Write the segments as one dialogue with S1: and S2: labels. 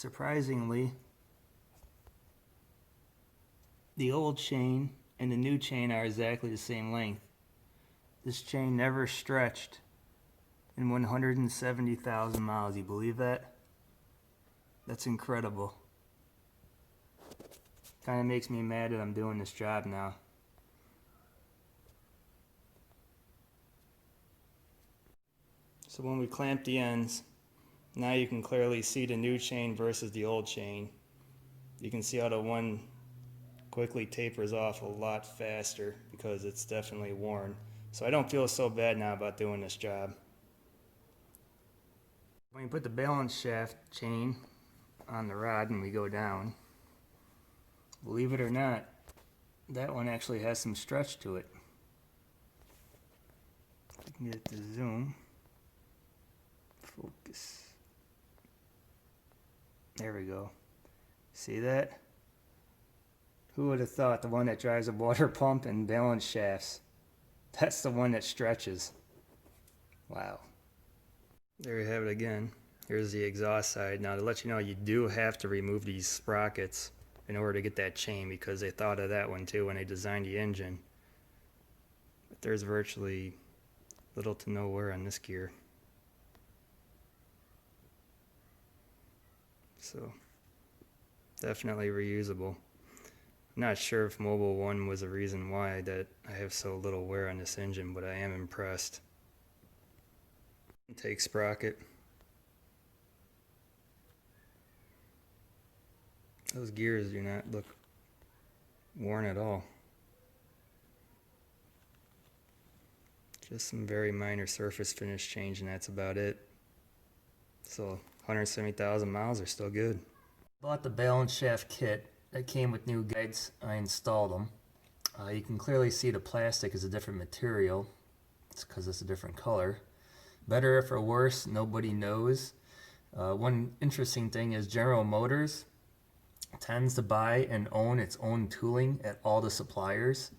S1: Surprisingly, the old chain and the new chain are exactly the same length. This chain never stretched in 170,000 miles. You believe that? That's incredible. Kind of makes me mad that I'm doing this job now. So when we clamp the ends, now you can clearly see the new chain versus the old chain. You can see how the one quickly tapers off a lot faster because it's definitely worn. So I don't feel so bad now about doing this job. When you put the balance shaft chain on the rod and we go down, believe it or not, that one actually has some stretch to it. If I can get it to zoom. Focus. There we go. See that? Who would have thought the one that drives a water pump and balance shafts, that's the one that stretches. Wow. There you have it again. Here's the exhaust side. Now to let you know, you do have to remove these sprockets in order to get that chain because they thought of that one too when they designed the engine. But there's virtually little to no wear on this gear. So definitely reusable. I'm not sure if Mobile 1 was the reason why that I have so little wear on this engine, but I am impressed. Intake sprocket. Those gears do not look worn at all. Just some very minor surface finish change and that's about it. So 170,000 miles are still good. Bought the balance shaft kit that came with new guides. I installed them. You can clearly see the plastic is a different material. It's because it's a different color. Better or worse, nobody knows. One interesting thing is General Motors tends to buy and own its own tooling at all the suppliers.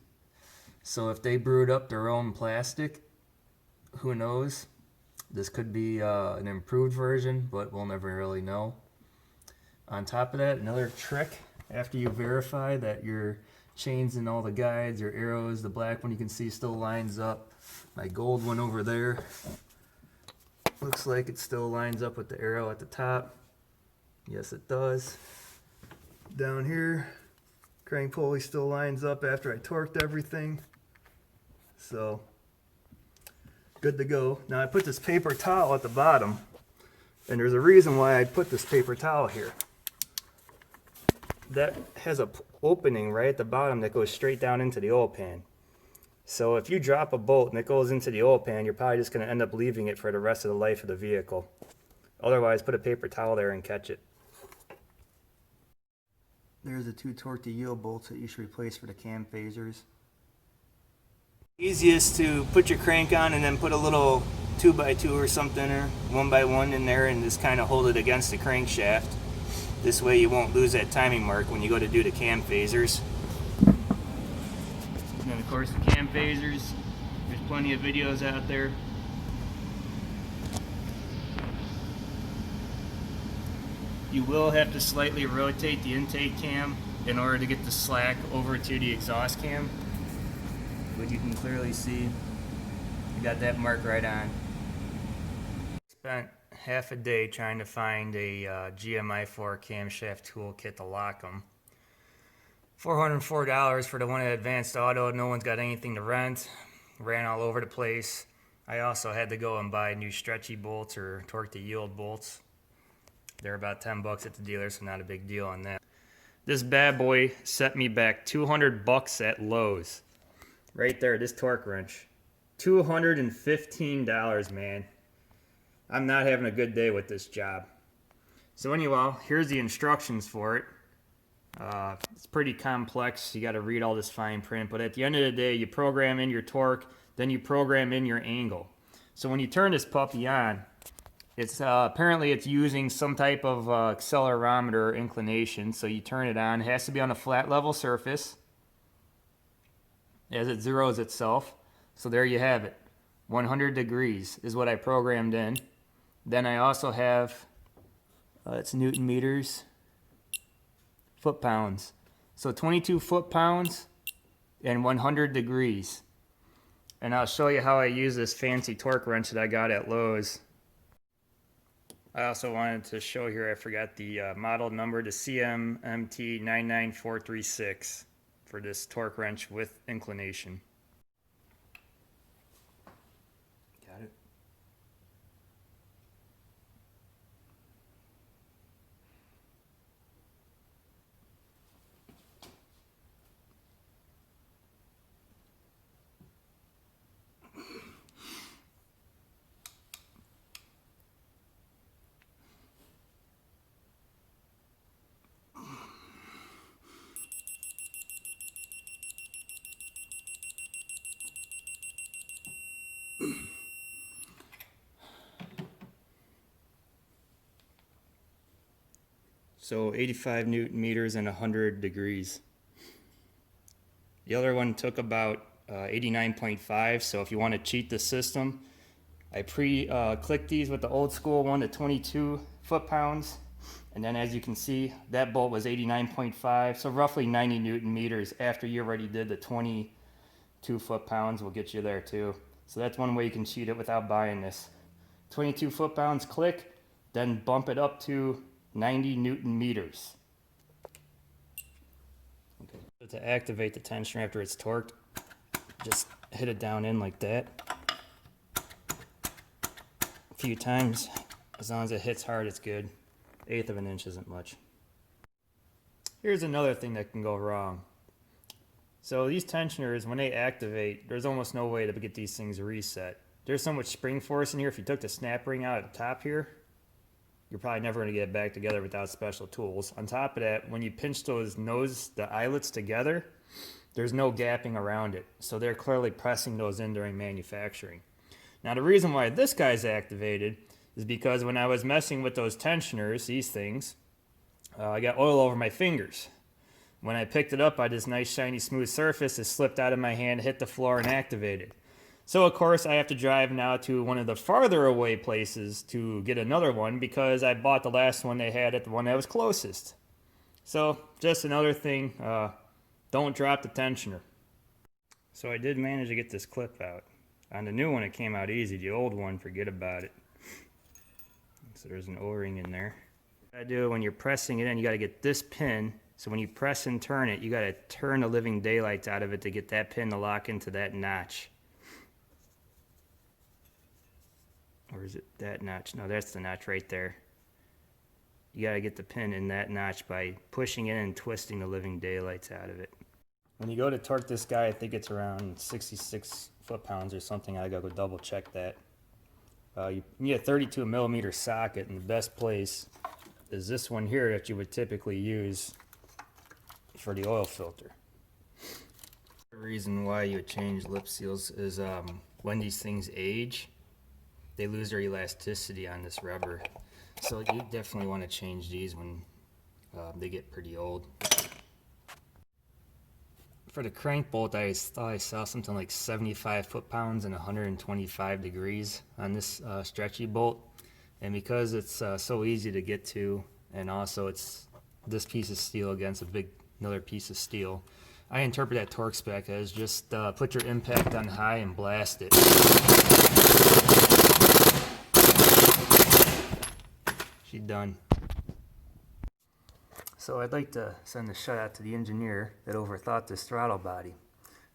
S1: So if they brewed up their own plastic, who knows? This could be an improved version, but we'll never really know. On top of that, another trick, after you verify that your chains and all the guides, your arrows, the black one you can see still lines up. My gold one over there looks like it still lines up with the arrow at the top. Yes, it does. Down here, crank pulley still lines up after I torqued everything. So, good to go. Now I put this paper towel at the bottom, and there's a reason why I put this paper towel here. That has a opening right at the bottom that goes straight down into the oil pan. So if you drop a bolt and it goes into the oil pan, you're probably just going to end up leaving it for the rest of the life of the vehicle. Otherwise, put a paper towel there and catch it. There's the 2 torque to yield bolts that you should replace for the cam phasers. Easiest to put your crank on and then put a little 2x2 or something or 1x1 in there and just kind of hold it against the crankshaft. This way you won't lose that timing mark when you go to do the cam phasers. And then of course the cam phasers, there's plenty of videos out there. You will have to slightly rotate the intake cam in order to get the slack over to the exhaust cam. But you can clearly see you got that mark right on. Spent half a day trying to find a GMI4 camshaft toolkit to lock them. $404 for the one at Advanced Auto. No one's got anything to rent. Ran all over the place. I also had to go and buy new stretchy bolts or torque to yield bolts. They're about 10 bucks at the dealer, so not a big deal on that. This bad boy set me back 200 bucks at Lowe's. Right there, this torque wrench. $215, man. I'm not having a good day with this job. So anyway, here's the instructions for it. It's pretty complex. You got to read all this fine print, but at the end of the day, you program in your torque, then you program in your angle. So when you turn this puppy on, it's apparently it's using some type of accelerometer inclination. So you turn it on. It has to be on a flat level surface as it zeroes itself. So there you have it. 100 degrees is what I programmed in. Then I also have It's Newton meters, foot pounds. So 22 foot pounds and 100 degrees. And I'll show you how I use this fancy torque wrench that I got at Lowe's. I also wanted to show here, I forgot the model number, the CMMT 99436 for this torque wrench with inclination. Got it. So 85 Newton meters and 100 degrees. The other one took about 89.5, so if you want to cheat the system, I clicked these with the old school one at 22 foot-pounds, and then as you can see, that bolt was 89.5, so roughly 90 Newton meters after you already did the 22 foot-pounds will get you there too. So that's one way you can cheat it without buying this. 22 foot-pounds, click, then bump it up to 90 Newton meters. Okay. So to activate the tensioner after it's torqued, just hit it down in like that a few times. As long as it hits hard, it's good. 1/8 of an inch isn't much. Here's another thing that can go wrong. So these tensioners, when they activate, there's almost no way to get these things reset. There's so much spring force in here. If you took the snap ring out at the top here, you're probably never going to get it back together without special tools. On top of that, when you pinch the eyelets together, there's no gapping around it. So they're clearly pressing those in during manufacturing. Now the reason why this guy's activated is because when I was messing with those tensioners, these things, I got oil over my fingers. When I picked it up on this nice shiny smooth surface, it slipped out of my hand, hit the floor, and activated. So of course I have to drive now to one of the farther away places to get another one because I bought the last one they had at the one that was closest. So just another thing, don't drop the tensioner. So I did manage to get this clip out. On the new one it came out easy, the old one, forget about it. So there's an O-ring in there. What I do when you're pressing it in, you got to get this pin. So when you press and turn it, you got to turn the living daylights out of it to get that pin to lock into that notch. Or is it that notch? No, that's the notch right there. You got to get the pin in that notch by pushing it and twisting the living daylights out of it. When you go to torque this guy, I think it's around 66 foot-pounds or something. I got to go double check that. You need a 32 millimeter socket, and the best place is this one here that you would typically use for the oil filter. The reason why you would change lip seals is when these things age, they lose their elasticity on this rubber. So you definitely want to change these when they get pretty old. For the crank bolt, I thought I saw something like 75 foot-pounds and 125 degrees on this stretchy bolt. And because it's so easy to get to, and also it's this piece of steel against another piece of steel, I interpret that torque spec as just put your impact on high and blast it. She's done. So I'd like to send a shout out to the engineer that overthought this throttle body.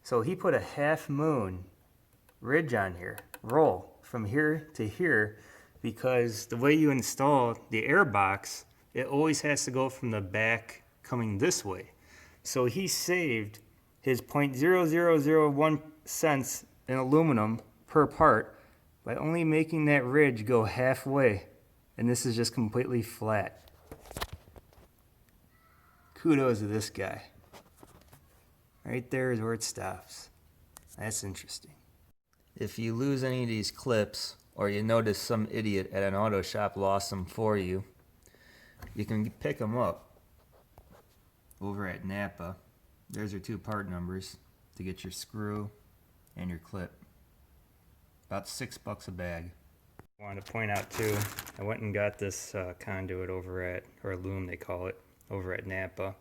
S1: So he put a half moon ridge on here, roll from here to here, because the way you install the air box, it always has to go from the back coming this way. So he saved his 0.0001 cents in aluminum per part by only making that ridge go halfway, and this is just completely flat. Kudos to this guy. Right there is where it stops. That's interesting. If you lose any of these clips, or you notice some idiot at an auto shop lost them for you, you can pick them up over at Napa. There's your 2 part numbers to get your screw and your clip. About $6 a bag. I wanted to point out too, I went and got this conduit over at, or loom they call it, over at Napa.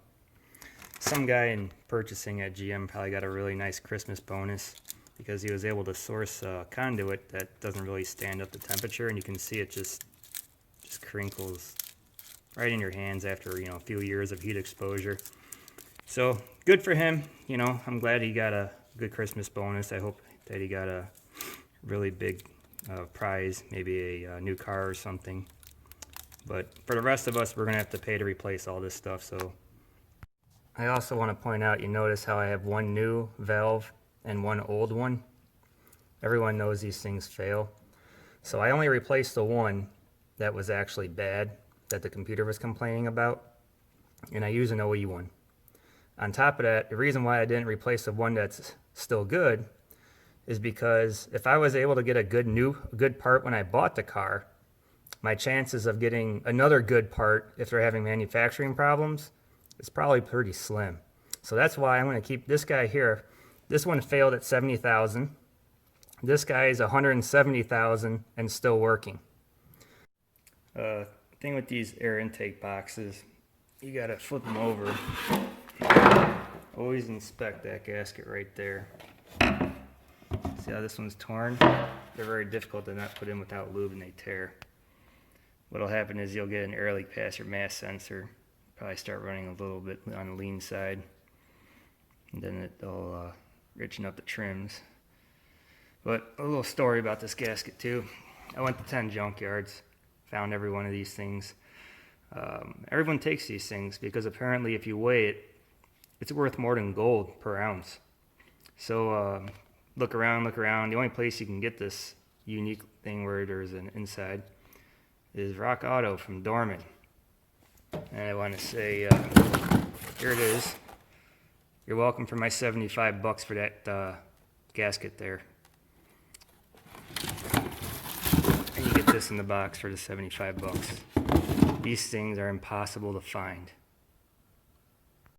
S1: Some guy in purchasing at GM probably got a really nice Christmas bonus because he was able to source a conduit that doesn't really stand up to temperature, and you can see it just crinkles right in your hands after, you know, a few years of heat exposure. So good for him. You know, I'm glad he got a good Christmas bonus. I hope that he got a really big prize, maybe a new car or something. But for the rest of us, we're gonna have to pay to replace all this stuff. So I also want to point out, you notice how I have one new valve and one old one. Everyone knows these things fail. So I only replaced the one that was actually bad, that the computer was complaining about, and I use an OE one. On top of that, the reason why I didn't replace the one that's still good is because if I was able to get a good part when I bought the car, my chances of getting another good part if they're having manufacturing problems is probably pretty slim. So that's why I'm going to keep this guy here. This one failed at 70,000. This guy is 170,000 and still working. Thing with these air intake boxes, you got to flip them over. Always inspect that gasket right there. See how this one's torn? They're very difficult to not put in without lube and they tear. What'll happen is you'll get an air leak past your mass sensor. Probably start running a little bit on the lean side. And then it'll richen up the trims. But a little story about this gasket too. I went to 10 junkyards, found every one of these things. Everyone takes these things because apparently if you weigh it, it's worth more than gold per ounce. So look around. The only place you can get this unique thing where there's an inside is Rock Auto from Dorman. And I want to say, here it is. You're welcome for my $75 for that gasket there. And you get this in the box for the $75. These things are impossible to find.